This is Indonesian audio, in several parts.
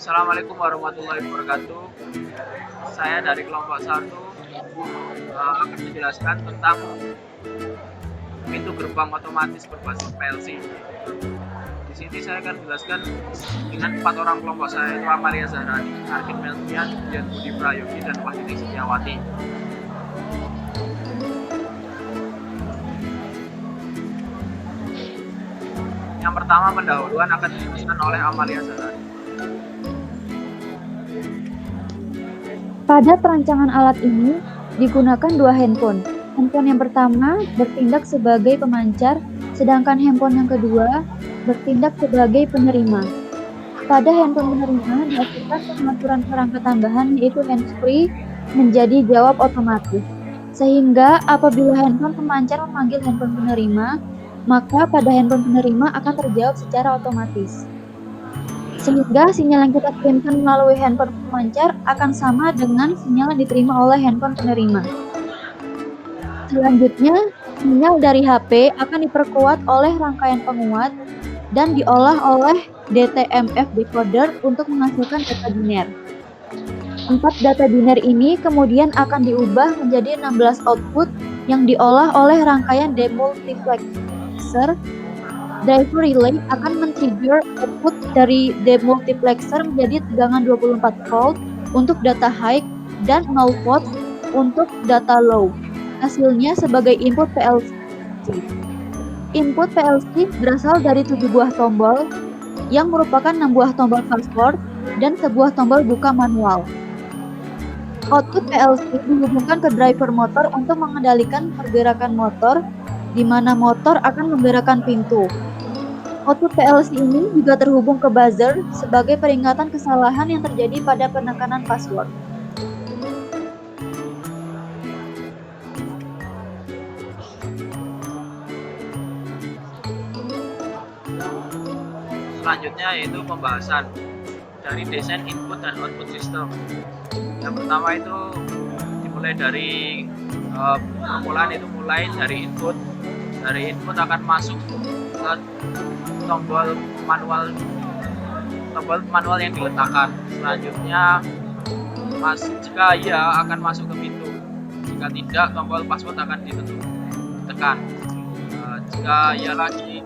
Assalamualaikum warahmatullahi wabarakatuh. Saya dari kelompok 1 akan menjelaskan tentang pintu gerbang otomatis berbasis PLC. Di sini saya akan menjelaskan dengan 4 orang kelompok saya, yaitu Amalia Zahrani, Arkin Melvian, Dian Budi Prayogi, dan Wahyuni Setiawati. Yang pertama, pendahuluan akan dijelaskan oleh Amalia Zahrani. Pada perancangan alat ini digunakan dua handphone. Handphone yang pertama bertindak sebagai pemancar, sedangkan handphone yang kedua bertindak sebagai penerima. Pada handphone penerima diaktifkan pengaturan perangkat tambahan yaitu handsfree menjadi jawab otomatis. Sehingga apabila handphone pemancar memanggil handphone penerima, maka pada handphone penerima akan terjawab secara otomatis. Sehingga sinyal yang kita kirimkan melalui handphone pemancar akan sama dengan sinyal yang diterima oleh handphone penerima. Selanjutnya, sinyal dari HP akan diperkuat oleh rangkaian penguat dan diolah oleh DTMF decoder untuk menghasilkan data biner. 4 data biner ini kemudian akan diubah menjadi 16 output yang diolah oleh rangkaian demultiplexer. Driver relay akan men-trigger output dari demultiplexer menjadi tegangan 24 volt untuk data high dan 0 volt untuk data low. Hasilnya sebagai input PLC. Input PLC berasal dari 7 buah tombol yang merupakan 6 buah tombol password dan sebuah tombol buka manual. Output PLC dihubungkan ke driver motor untuk mengendalikan pergerakan motor, di mana motor akan menggerakkan pintu. Output PLC ini juga terhubung ke buzzer sebagai peringatan kesalahan yang terjadi pada penekanan password. Selanjutnya yaitu pembahasan dari desain input dan output sistem. Yang pertama itu dimulai dari permulaan itu mulai dari input. Dari input akan masuk ke tombol manual yang diletakkan. Selanjutnya jika iya akan masuk ke pintu. Jika tidak, tombol password akan ditekan. Jika iya lagi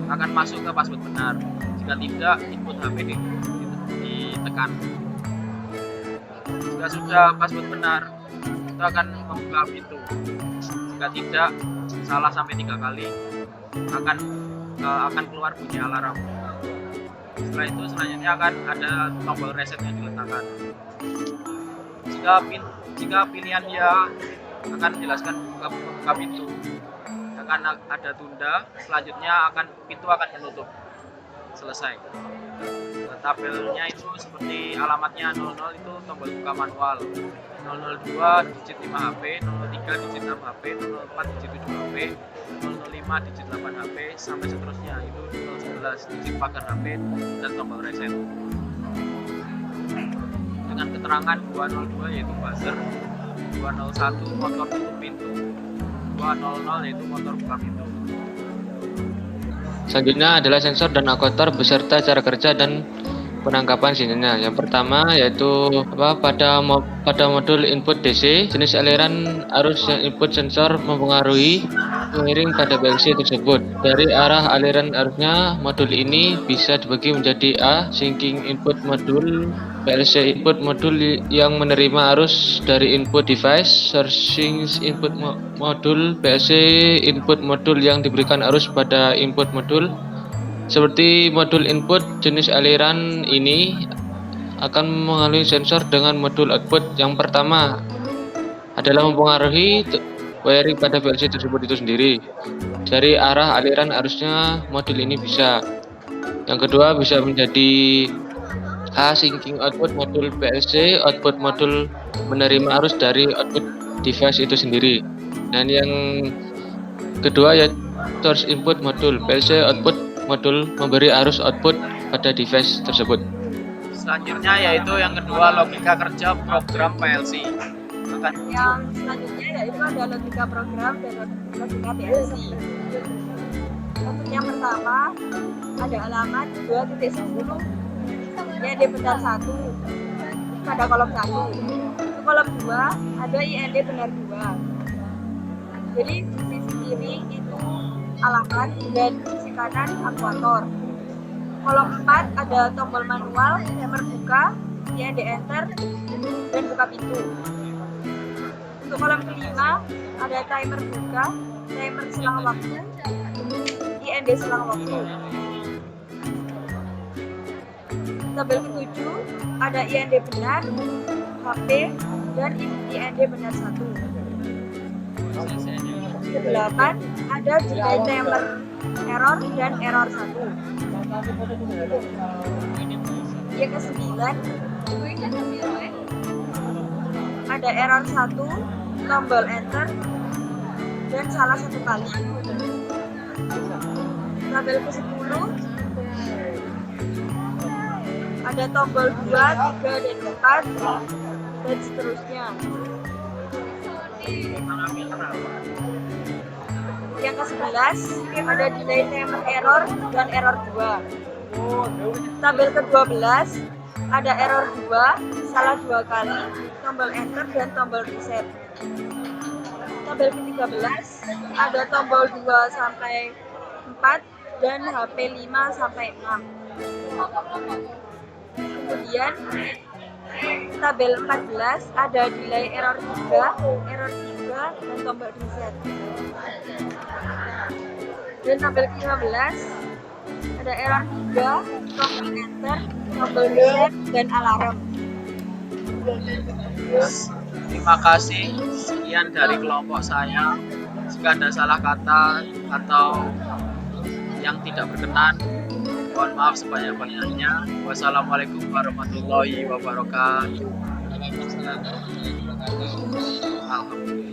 akan masuk ke password benar. Jika tidak, input HP ditekan. Jika sudah password benar, itu akan membuka pintu. Jika tidak, salah sampai 3 kali akan keluar bunyi alarm. Setelah itu selanjutnya akan ada tombol reset yang diletakkan. Jika pilihan ya akan menjelaskan buka pintu, akan ada tunda. Selanjutnya pintu akan menutup. Selesai. Tabelnya itu seperti alamatnya 00 itu tombol buka manual, 002 digit 5 HP, 03 digit 6 HP, 04 digit 7 HP, 005 digit 8 HP, sampai seterusnya itu 011 digit pagar HP dan tombol reset. Dengan keterangan 202 yaitu buzzer, 201 motor tutup pintu, 200 yaitu motor buka pintu. Selanjutnya adalah sensor dan aktuator beserta cara kerja dan penangkapan sinyalnya. Yang pertama yaitu pada modul input DC, jenis aliran arus yang input sensor mempengaruhi pengiring pada PLC tersebut. Dari arah aliran arusnya, modul ini bisa dibagi menjadi A. Syncing input modul PLC input modul yang menerima arus dari input device. Sourcing input modul PLC input modul yang diberikan arus pada input modul. Seperti modul input, jenis aliran ini akan mengalami sensor dengan modul output. Yang pertama adalah mempengaruhi wiring pada PLC tersebut itu sendiri. Dari arah aliran arusnya modul ini bisa. Yang kedua bisa menjadi A. Syncing output modul PLC, output modul menerima arus dari output device itu sendiri. Dan yang kedua ya source input modul PLC, output modul memberi arus output pada device tersebut. Selanjutnya yaitu yang kedua logika kerja program PLC. Yang selanjutnya yaitu ada logika program dan logika PLC. Untuk yang pertama ada alamat 2.10 IND benar 1 pada kolom 1. Untuk kolom 2 ada IND benar 2. Jadi sisi kiri itu alamat dan sisi kanan aktuator. Kolom 4 ada tombol manual, timer buka, IND enter, dan buka pintu. Untuk kolom kelima ada timer buka, timer selang waktu, IND selang waktu. Tabel ketujuh ada IND benar, HP, dan IND benar 1. Ke-8 ada delay timer error dan error 1. Yang ke-9 ada error 1, tombol enter, dan salah 1 kali. Tabel ke-10 ada tombol 2, 3, dan 4, dan seterusnya. Yang ke-11 ada delay timer error dan error 2. Tabel ke-12 ada error 2, salah 2 kali, tombol enter, dan tombol reset. Tabel ke-13 ada tombol 2 sampai 4 dan HP 5 sampai 6. Kemudian tabel 14 ada delay error 3, dan tombol reset. Dan tabel ke-15 ada error 3, tombol enter, tombol reset, dan alarm. Terima kasih. Sekian dari kelompok saya. Jika ada salah kata atau yang tidak berkenan, mohon maaf sebanyak-banyaknya. Wassalamualaikum warahmatullahi wabarakatuh. Alhamdulillah.